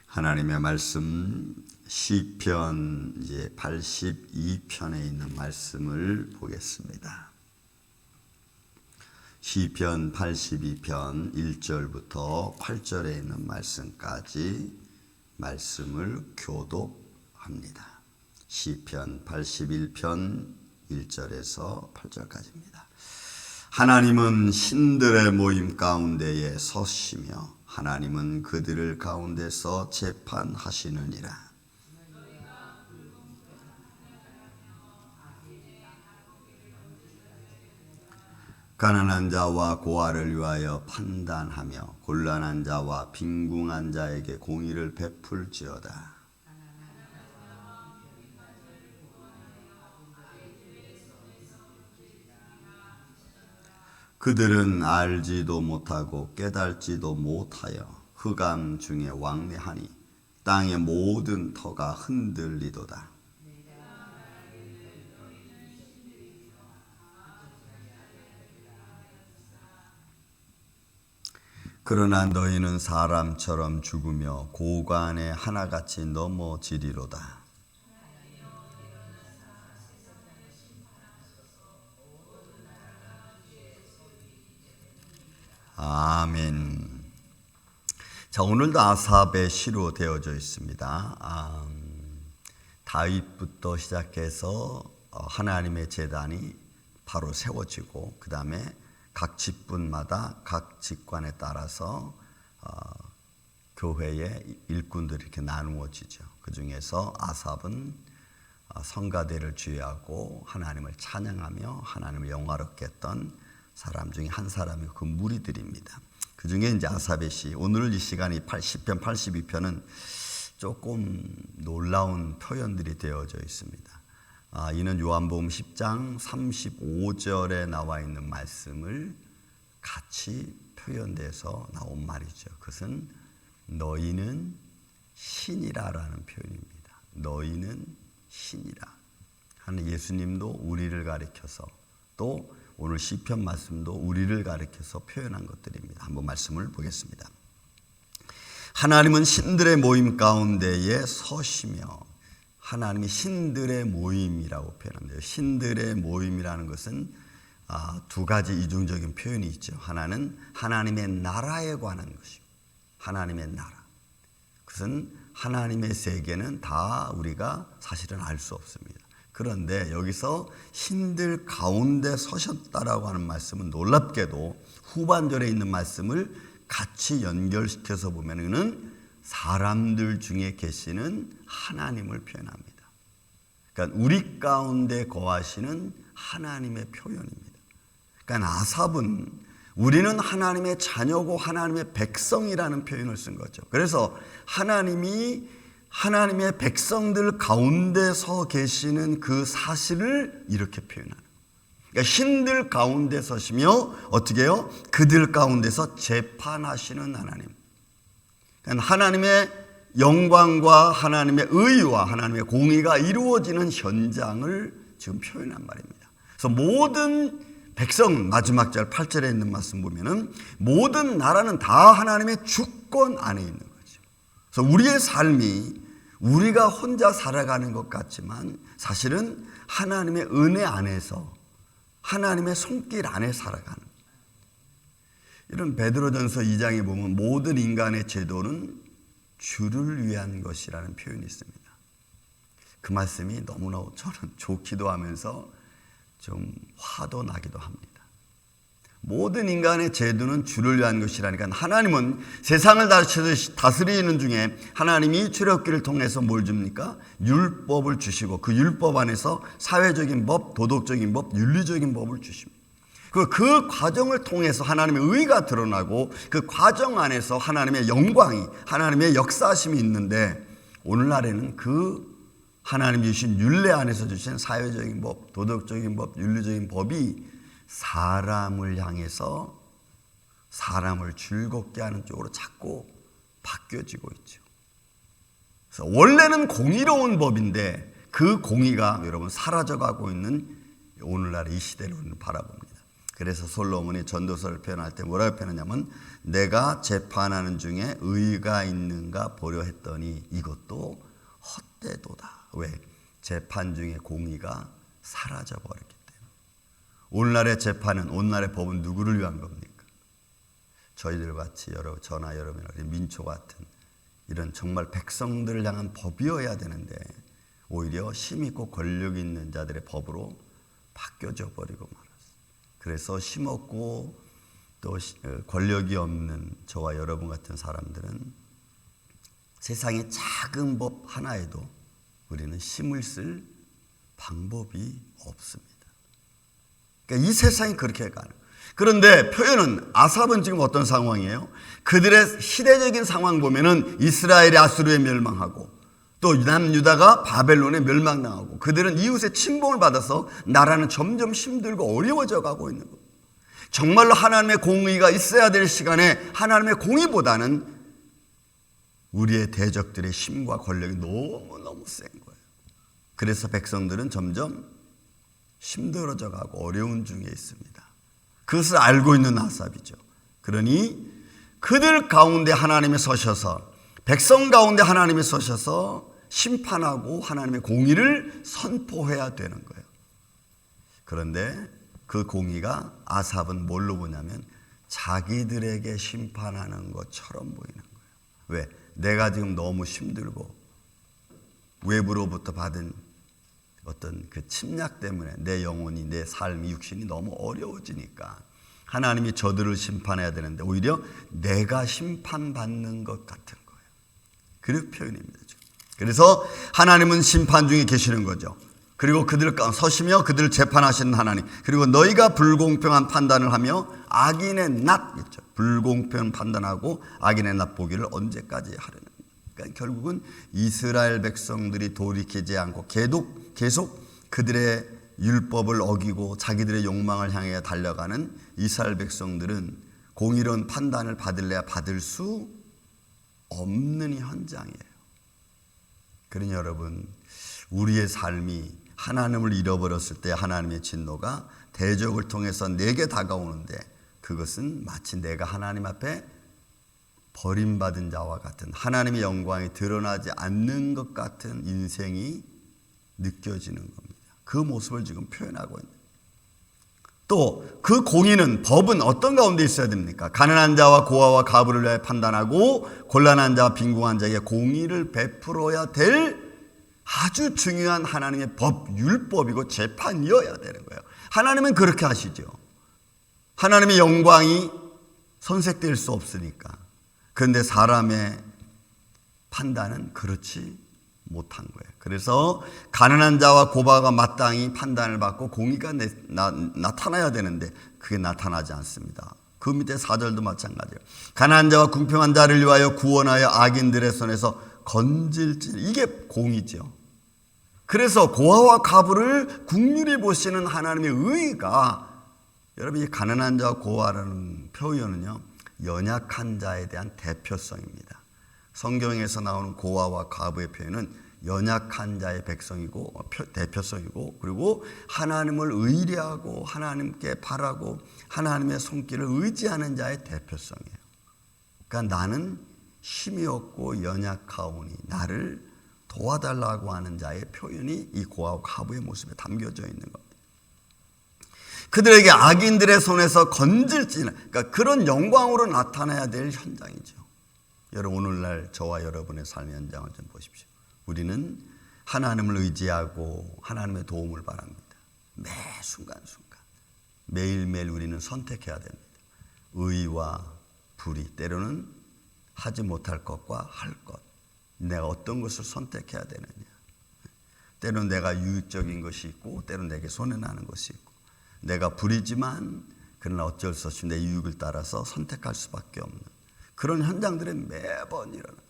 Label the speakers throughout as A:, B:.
A: 하나님의 말씀 시편 이제 82편에 있는 말씀을 보겠습니다. 시편 82편 1절부터 8절에 있는 말씀까지 말씀을 교독합니다. 시편 81편 1절에서 8절까지입니다. 하나님은 신들의 모임 가운데에 서시며 하나님은 그들을 가운데서 재판하시느니라. 가난한 자와 고아를 위하여 판단하며 곤란한 자와 빈궁한 자에게 공의를 베풀지어다. 그들은 알지도 못하고 깨달지도 못하여 흑암 중에 왕래하니 땅의 모든 터가 흔들리도다. 그러나 너희는 사람처럼 죽으며 고관에 하나같이 넘어지리로다. 아멘. 자, 오늘도 아삽의 시로 되어져 있습니다. 다윗부터 시작해서 하나님의 제단이 바로 세워지고 그 다음에 각 직분마다 각 직관에 따라서 교회의 일꾼들이 이렇게 나누어지죠. 그 중에서 아삽은 성가대를 주의하고 하나님을 찬양하며 하나님을 영화롭게 했던 사람 중에 한 사람이 그 무리들입니다. 그 중에 이제 아삽의 시, 오늘 이 시간이 10편 82편은 조금 놀라운 표현들이 되어져 있습니다. 이는 요한복음 10장 35절에 나와 있는 말씀을 같이 표현돼서 나온 말이죠. 그것은 너희는 신이라라는 표현입니다. 너희는 신이라 하는 예수님도 우리를 가리켜서 또 오늘 시편 말씀도 우리를 가리켜서 표현한 것들입니다. 한번 말씀을 보겠습니다. 하나님은 신들의 모임 가운데에 서시며, 하나님이 신들의 모임이라고 표현합니다. 신들의 모임이라는 것은 두 가지 이중적인 표현이 있죠. 하나는 하나님의 나라에 관한 것이고, 하나님의 나라. 그것은 하나님의 세계는 다 우리가 사실은 알 수 없습니다. 그런데 여기서 신들 가운데 서셨다라고 하는 말씀은 놀랍게도 후반절에 있는 말씀을 같이 연결시켜서 보면은 사람들 중에 계시는 하나님을 표현합니다. 그러니까 우리 가운데 거하시는 하나님의 표현입니다. 그러니까 아삽은 우리는 하나님의 자녀고 하나님의 백성이라는 표현을 쓴 거죠. 그래서 하나님의 백성들 가운데 서 계시는 그 사실을 이렇게 표현하는 거예요. 그러니까 신들 가운데 서시며 어떻게 해요? 그들 가운데서 재판하시는 하나님. 그러니까 하나님의 영광과 하나님의 의와 하나님의 공의가 이루어지는 현장을 지금 표현한 말입니다. 그래서 모든 백성, 마지막 절 8절에 있는 말씀 보면은 모든 나라는 다 하나님의 주권 안에 있는 거죠. 그래서 우리의 삶이 우리가 혼자 살아가는 것 같지만 사실은 하나님의 은혜 안에서 하나님의 손길 안에 살아가는, 이런 베드로전서 2장에 보면 모든 인간의 제도는 주를 위한 것이라는 표현이 있습니다. 그 말씀이 너무나 저는 좋기도 하면서 좀 화도 나기도 합니다. 모든 인간의 제도는 주를 위한 것이라니까 하나님은 세상을 다스리는 중에 하나님이 출애굽기를 통해서 뭘 줍니까? 율법을 주시고 그 율법 안에서 사회적인 법, 도덕적인 법, 윤리적인 법을 주십니다. 그 과정을 통해서 하나님의 의가 드러나고 그 과정 안에서 하나님의 영광이, 하나님의 역사심이 있는데 오늘날에는 그 하나님이 주신 율례 안에서 주신 사회적인 법, 도덕적인 법, 윤리적인 법이 사람을 향해서 사람을 즐겁게 하는 쪽으로 자꾸 바뀌어지고 있죠. 그래서 원래는 공의로운 법인데 그 공의가 여러분 사라져가고 있는 오늘날의 이 시대를 바라봅니다. 그래서 솔로몬이 전도서를 표현할 때 뭐라고 표현하냐면 내가 재판하는 중에 의가 있는가 보려 했더니 이것도 헛되도다. 왜? 재판 중에 공의가 사라져버렸기 때문에. 오늘날의 재판은, 오늘날의 법은 누구를 위한 겁니까? 저희들 같이 저나 여러분이나 민초 같은 이런 정말 백성들을 향한 법이어야 되는데 오히려 힘있고 권력 있는 자들의 법으로 바뀌어져 버리고 말았어요. 그래서 힘없고 또 권력이 없는 저와 여러분 같은 사람들은 세상의 작은 법 하나에도 우리는 힘을 쓸 방법이 없습니다. 그러니까 이 세상이 그렇게 가는. 그런데 표현은 아삽은 지금 어떤 상황이에요? 그들의 시대적인 상황 보면은 이스라엘이 아수르에 멸망하고 또 남유다가 바벨론에 멸망당하고 그들은 이웃의 침공을 받아서 나라는 점점 힘들고 어려워져 가고 있는 거예요. 정말로 하나님의 공의가 있어야 될 시간에 하나님의 공의보다는 우리의 대적들의 힘과 권력이 너무너무 센 거예요. 그래서 백성들은 점점 힘들어져 가고 어려운 중에 있습니다. 그것을 알고 있는 아삽이죠. 그러니 그들 가운데 하나님이 서셔서 백성 가운데 하나님이 서셔서 심판하고 하나님의 공의를 선포해야 되는 거예요. 그런데 그 공의가 아삽은 뭘로 보냐면 자기들에게 심판하는 것처럼 보이는 거예요. 왜? 내가 지금 너무 힘들고 외부로부터 받은 어떤 그 침략 때문에 내 영혼이, 내 삶이, 육신이 너무 어려워지니까 하나님이 저들을 심판해야 되는데 오히려 내가 심판받는 것 같은 거예요. 그 표현입니다. 그래서 하나님은 심판 중에 계시는 거죠. 그리고 그들 서시며 그들을 재판하시는 하나님. 그리고 너희가 불공평한 판단을 하며 악인의 낫 있죠. 불공평한 판단하고 악인의 낫 보기를 언제까지 하려는. 그러니까 결국은 이스라엘 백성들이 돌이키지 않고 계속 그들의 율법을 어기고 자기들의 욕망을 향해 달려가는 이스라엘 백성들은 공의로운 판단을 받을래야 받을 수 없는 현장이에요. 그러니 여러분, 우리의 삶이 하나님을 잃어버렸을 때 하나님의 진노가 대적을 통해서 내게 다가오는데 그것은 마치 내가 하나님 앞에 버림받은 자와 같은, 하나님의 영광이 드러나지 않는 것 같은 인생이 느껴지는 겁니다. 그 모습을 지금 표현하고 있는. 또 그 공의는, 법은 어떤 가운데 있어야 됩니까? 가난한 자와 고아와 과부를 위하여 판단하고 곤란한 자와 빈궁한 자에게 공의를 베풀어야 될 아주 중요한 하나님의 법, 율법이고 재판이어야 되는 거예요. 하나님은 그렇게 하시죠. 하나님의 영광이 손색될 수 없으니까. 그런데 사람의 판단은 그렇지 못한 거예요. 그래서 가난한 자와 고아가 마땅히 판단을 받고 공의가 나타나야 되는데 그게 나타나지 않습니다. 그 밑에 4절도 마찬가지예요. 가난한 자와 궁평한 자를 위하여 구원하여 악인들의 손에서 건질지, 이게 공의죠. 그래서 고아와 과부를 긍휼히 보시는 하나님의 의가, 여러분, 이 가난한 자와 고아라는 표현은요, 연약한 자에 대한 대표성입니다. 성경에서 나오는 고아와 과부의 표현은 연약한 자의 백성이고 대표성이고, 그리고 하나님을 의뢰하고 하나님께 바라고 하나님의 손길을 의지하는 자의 대표성이에요. 그러니까 나는 힘이 없고 연약하오니 나를 도와달라고 하는 자의 표현이 이 고아와 과부의 모습에 담겨져 있는 겁니다. 그들에게 악인들의 손에서 건질지는, 그러니까 그런 영광으로 나타나야 될 현장이죠. 여러분, 오늘날 저와 여러분의 삶의 현장을 좀 보십시오. 우리는 하나님을 의지하고 하나님의 도움을 바랍니다. 매 순간순간 매일매일 우리는 선택해야 됩니다. 의와 불의, 때로는 하지 못할 것과 할 것, 내가 어떤 것을 선택해야 되느냐. 때로는 내가 유익적인 것이 있고 때로는 내게 손해나는 것이 있고, 내가 불이지만 그러나 어쩔 수 없이 내 유익을 따라서 선택할 수밖에 없는 그런 현장들이 매번 일어납니다.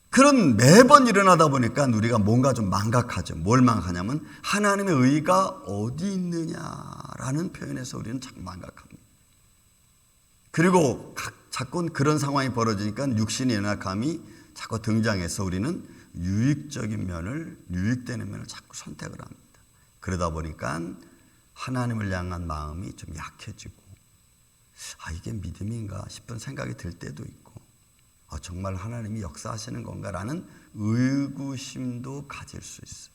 A: 그런 매번 일어나다 보니까 우리가 뭔가 좀 망각하죠. 뭘 망각하냐면 하나님의 의가 어디 있느냐라는 표현에서 우리는 자꾸 망각합니다. 그리고 자꾸 그런 상황이 벌어지니까 육신의 연약함이 자꾸 등장해서 우리는 유익적인 면을, 유익되는 면을 자꾸 선택을 합니다. 그러다 보니까 하나님을 향한 마음이 좀 약해지고 이게 믿음인가 싶은 생각이 들 때도 있고 정말 하나님이 역사하시는 건가라는 의구심도 가질 수 있어요.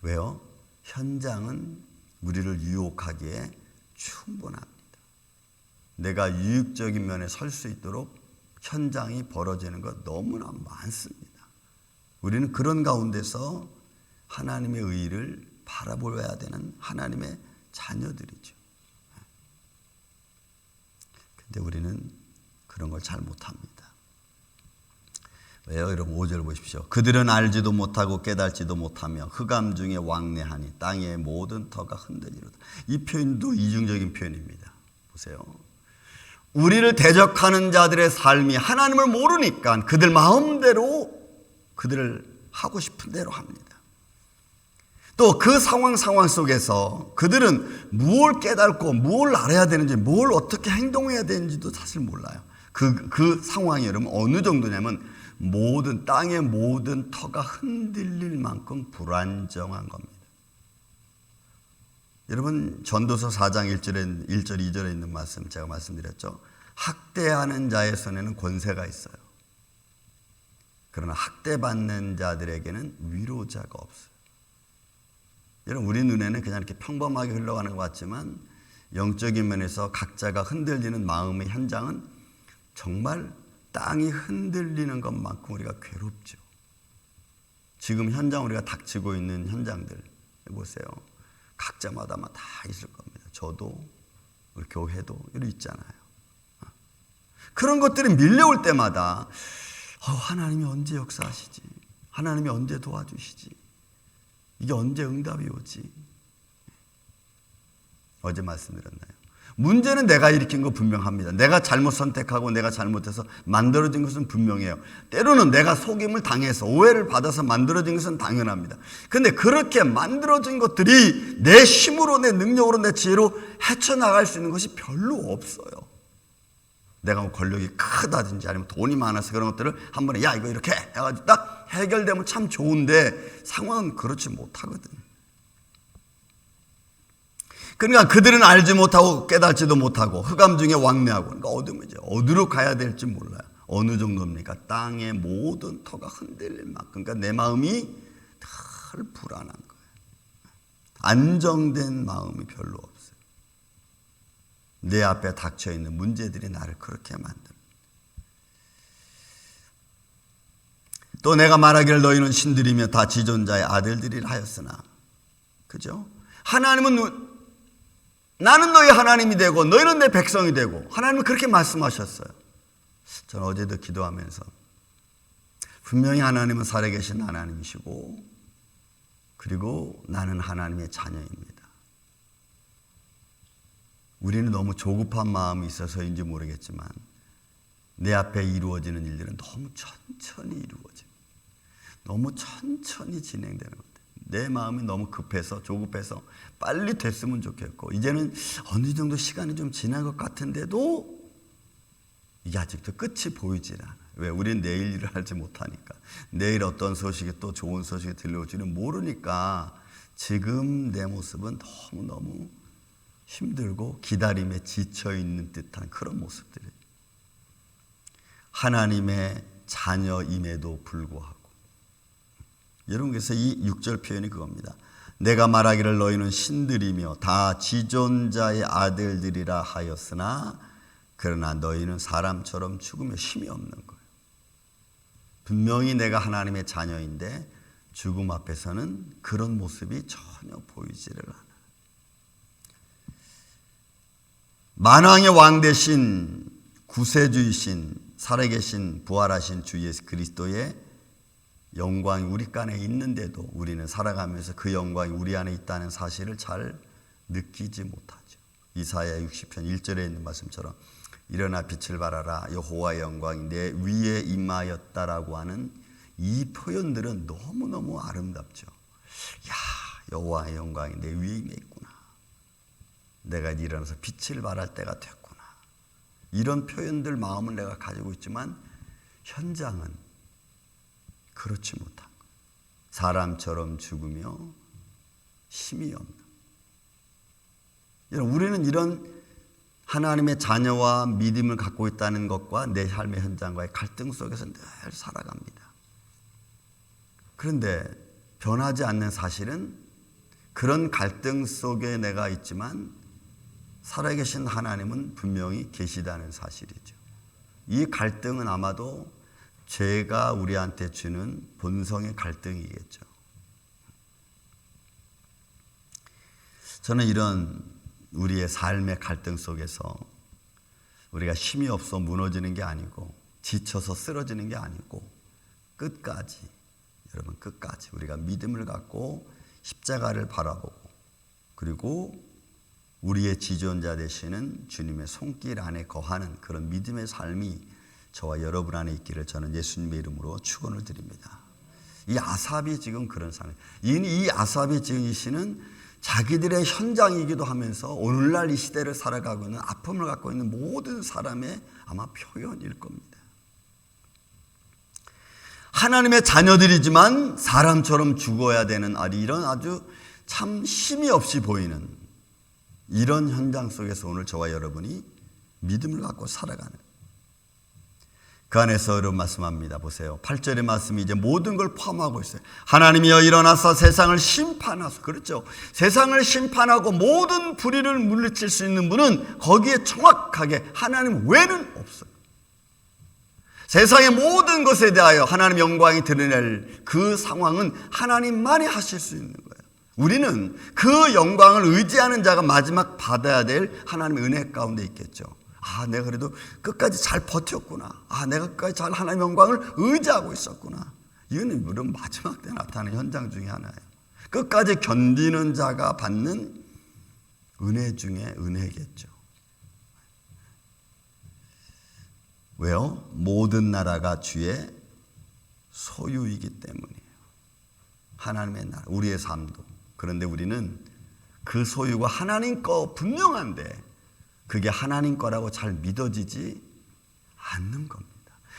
A: 왜요? 현장은 우리를 유혹하기에 충분합니다. 내가 유익적인 면에 설 수 있도록 현장이 벌어지는 것 너무나 많습니다. 우리는 그런 가운데서 하나님의 의를 바라보아야 되는 하나님의 자녀들이죠. 근데 우리는 그런 걸 잘 못합니다. 왜요? 여러분 5절 보십시오. 그들은 알지도 못하고 깨닫지도 못하며 흑암 중에 왕래하니 땅의 모든 터가 흔들리로다. 이 표현도 이중적인 표현입니다. 보세요. 우리를 대적하는 자들의 삶이 하나님을 모르니까 그들 마음대로 그들을 하고 싶은 대로 합니다. 또 그 상황 속에서 그들은 무엇을 깨닫고 무엇을 알아야 되는지 뭘 어떻게 행동해야 되는지도 사실 몰라요. 그 상황이 여러분 어느 정도냐면 땅의 모든 터가 흔들릴 만큼 불안정한 겁니다. 여러분 전도서 4장 1절 2절에 있는 말씀 제가 말씀드렸죠. 학대하는 자의 손에는 권세가 있어요. 그러나 학대받는 자들에게는 위로자가 없어요. 여러분 우리 눈에는 그냥 이렇게 평범하게 흘러가는 것 같지만 영적인 면에서 각자가 흔들리는 마음의 현장은 정말 땅이 흔들리는 것만큼 우리가 괴롭죠. 지금 현장 우리가 닥치고 있는 현장들 보세요. 각자마다 다 있을 겁니다. 저도 우리 교회도 이런 있잖아요. 그런 것들이 밀려올 때마다 하나님이 언제 역사하시지? 하나님이 언제 도와주시지? 이게 언제 응답이 오지? 어제 말씀드렸나요? 문제는 내가 일으킨 거 분명합니다. 내가 잘못 선택하고 내가 잘못해서 만들어진 것은 분명해요. 때로는 내가 속임을 당해서 오해를 받아서 만들어진 것은 당연합니다. 그런데 그렇게 만들어진 것들이 내 힘으로 내 능력으로 내 지혜로 헤쳐나갈 수 있는 것이 별로 없어요. 내가 뭐 권력이 크다든지 아니면 돈이 많아서 그런 것들을 한 번에 이거 이렇게 해가지고 딱 해결되면 참 좋은데 상황은 그렇지 못하거든. 그러니까 그들은 알지 못하고 깨닫지도 못하고 흑암 중에 왕래하고 그러니까 어디로 가야 될지 몰라요. 어느 정도입니까? 땅의 모든 터가 흔들릴 만큼. 그러니까 내 마음이 늘 불안한 거예요. 안정된 마음이 별로 없어요. 내 앞에 닥쳐있는 문제들이 나를 그렇게 만들어요. 또 내가 말하기를 너희는 신들이며 다 지존자의 아들들이라 하였으나, 그죠? 하나님은 나는 너희 하나님이 되고 너희는 내 백성이 되고 하나님은 그렇게 말씀하셨어요. 저는 어제도 기도하면서 분명히 하나님은 살아계신 하나님이시고 그리고 나는 하나님의 자녀입니다. 우리는 너무 조급한 마음이 있어서인지 모르겠지만 내 앞에 이루어지는 일들은 너무 천천히 이루어집니다. 너무 천천히 진행되는 것 같아요. 내 마음이 너무 급해서 조급해서 빨리 됐으면 좋겠고 이제는 어느 정도 시간이 좀 지난 것 같은데도 이게 아직도 끝이 보이질 않아요. 왜? 우리는 내일 일을 알지 못하니까. 내일 어떤 소식이 또 좋은 소식이 들려올지는 모르니까 지금 내 모습은 너무너무 힘들고 기다림에 지쳐있는 듯한 그런 모습들이에요. 하나님의 자녀임에도 불구하고 여러분 그래서 이 6절 표현이 그겁니다. 내가 말하기를 너희는 신들이며 다 지존자의 아들들이라 하였으나 그러나 너희는 사람처럼 죽으며 힘이 없는 거예요. 분명히 내가 하나님의 자녀인데 죽음 앞에서는 그런 모습이 전혀 보이지를 않아요. 만왕의 왕 되신 구세주이신 살아계신 부활하신 주 예수 그리스도의 영광이 우리 안에 있는데도 우리는 살아가면서 그 영광이 우리 안에 있다는 사실을 잘 느끼지 못하죠. 이사야 60편 1절에 있는 말씀처럼 일어나 빛을 발하라 여호와의 영광이 내 위에 임하였다라고 하는 이 표현들은 너무너무 아름답죠. 야, 여호와의 영광이 내 위에 임해 있구나. 내가 일어나서 빛을 발할 때가 됐구나. 이런 표현들 마음을 내가 가지고 있지만 현장은 그렇지 못한 거예요. 사람처럼 죽으며 힘이 없는. 우리는 이런 하나님의 자녀와 믿음을 갖고 있다는 것과 내 삶의 현장과의 갈등 속에서 늘 살아갑니다. 그런데 변하지 않는 사실은 그런 갈등 속에 내가 있지만 살아계신 하나님은 분명히 계시다는 사실이죠. 이 갈등은 아마도 죄가 우리한테 주는 본성의 갈등이겠죠. 저는 이런 우리의 삶의 갈등 속에서 우리가 힘이 없어 무너지는 게 아니고 지쳐서 쓰러지는 게 아니고 끝까지, 여러분 끝까지 우리가 믿음을 갖고 십자가를 바라보고 그리고 우리의 지존자 되시는 주님의 손길 안에 거하는 그런 믿음의 삶이 저와 여러분 안에 있기를 저는 예수님의 이름으로 축원을 드립니다. 이 아삽이 지금 그런 삶이에요. 이 아삽이 지금 이 시는 자기들의 현장이기도 하면서 오늘날 이 시대를 살아가고 있는 아픔을 갖고 있는 모든 사람의 아마 표현일 겁니다. 하나님의 자녀들이지만 사람처럼 죽어야 되는 이런 아주 참 힘이 없이 보이는 이런 현장 속에서 오늘 저와 여러분이 믿음을 갖고 살아가는 그 안에서 이런 말씀합니다. 보세요. 8절의 말씀이 이제 모든 걸 포함하고 있어요. 하나님이여 일어나서 세상을 심판하소서. 그렇죠. 세상을 심판하고 모든 불의를 물리칠 수 있는 분은 거기에 정확하게 하나님 외에는 없어요. 세상의 모든 것에 대하여 하나님 영광이 드러낼 그 상황은 하나님만이 하실 수 있는 거예요. 우리는 그 영광을 의지하는 자가 마지막 받아야 될 하나님의 은혜 가운데 있겠죠. 내가 그래도 끝까지 잘 버텼구나. 내가 끝까지 잘 하나님의 영광을 의지하고 있었구나. 이거는 물론 마지막 때 나타나는 현장 중에 하나예요. 끝까지 견디는 자가 받는 은혜 중에 은혜겠죠. 왜요? 모든 나라가 주의 소유이기 때문이에요. 하나님의 나라, 우리의 삶도. 그런데 우리는 그 소유가 하나님 거 분명한데 그게 하나님 거라고 잘 믿어지지 않는 겁니다.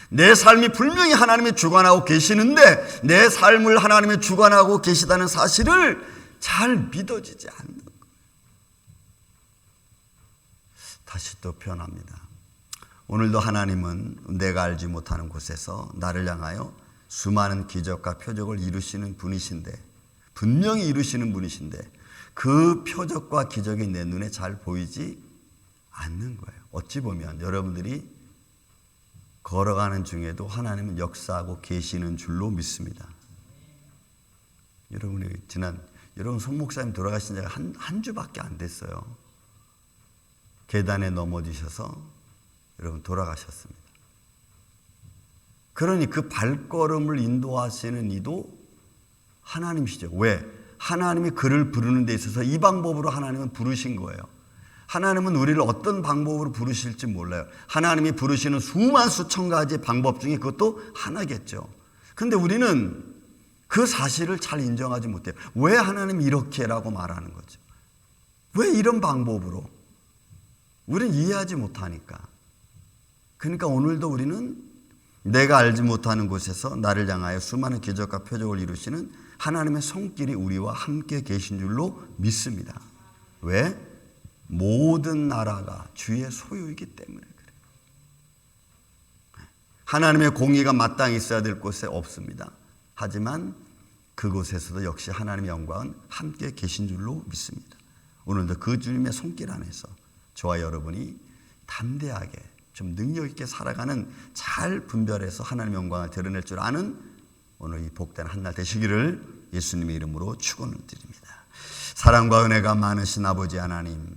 A: 내 삶이 분명히 하나님이 주관하고 계시는데 내 삶을 하나님이 주관하고 계시다는 사실을 잘 믿어지지 않는 거예요. 다시 또 표현합니다. 오늘도 하나님은 내가 알지 못하는 곳에서 나를 향하여 수많은 기적과 표적을 이루시는 분이신데, 분명히 이루시는 분이신데 그 표적과 기적이 내 눈에 잘 보이지 않는 거예요. 어찌 보면 여러분들이 걸어가는 중에도 하나님은 역사하고 계시는 줄로 믿습니다. 여러분이 여러분 손 목사님 돌아가신 지가 한 주밖에 안 됐어요. 계단에 넘어지셔서 여러분 돌아가셨습니다. 그러니 그 발걸음을 인도하시는 이도 하나님이시죠. 왜? 하나님이 그를 부르는 데 있어서 이 방법으로 하나님은 부르신 거예요. 하나님은 우리를 어떤 방법으로 부르실지 몰라요. 하나님이 부르시는 수만 수천 가지 방법 중에 그것도 하나겠죠. 그런데 우리는 그 사실을 잘 인정하지 못해요. 왜 하나님이 이렇게라고 말하는 거죠? 왜 이런 방법으로? 우리는 이해하지 못하니까. 그러니까 오늘도 우리는 내가 알지 못하는 곳에서 나를 향하여 수많은 기적과 표적을 이루시는 하나님의 손길이 우리와 함께 계신 줄로 믿습니다. 왜? 모든 나라가 주의 소유이기 때문에 그래요. 하나님의 공의가 마땅히 있어야 될 곳에 없습니다. 하지만 그곳에서도 역시 하나님의 영광은 함께 계신 줄로 믿습니다. 오늘도 그 주님의 손길 안에서 저와 여러분이 담대하게 좀 능력 있게 살아가는, 잘 분별해서 하나님의 영광을 드러낼 줄 아는 오늘 이 복된 한 날 되시기를 예수님의 이름으로 축원을 드립니다. 사랑과 은혜가 많으신 아버지 하나님,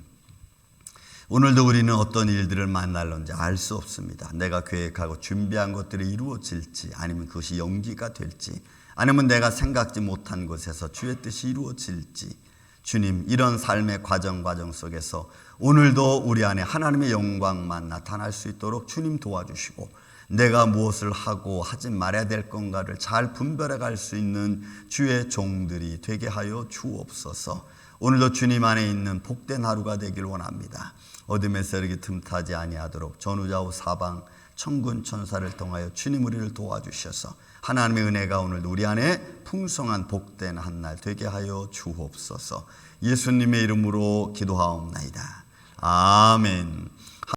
A: 오늘도 우리는 어떤 일들을 만날런지 알 수 없습니다. 내가 계획하고 준비한 것들이 이루어질지, 아니면 그것이 연기가 될지, 아니면 내가 생각지 못한 곳에서 주의 뜻이 이루어질지, 주님, 이런 삶의 과정 속에서 오늘도 우리 안에 하나님의 영광만 나타날 수 있도록 주님 도와주시고, 내가 무엇을 하고 하지 말아야 될 건가를 잘 분별해 갈 수 있는 주의 종들이 되게 하여 주옵소서. 오늘도 주님 안에 있는 복된 하루가 되길 원합니다. 어둠에서 이렇게 틈타지 아니하도록 전후좌우 사방 천군 천사를 통하여 주님 우리를 도와주셔서 하나님의 은혜가 오늘도 우리 안에 풍성한 복된 한 날 되게 하여 주옵소서. 예수님의 이름으로 기도하옵나이다. 아멘.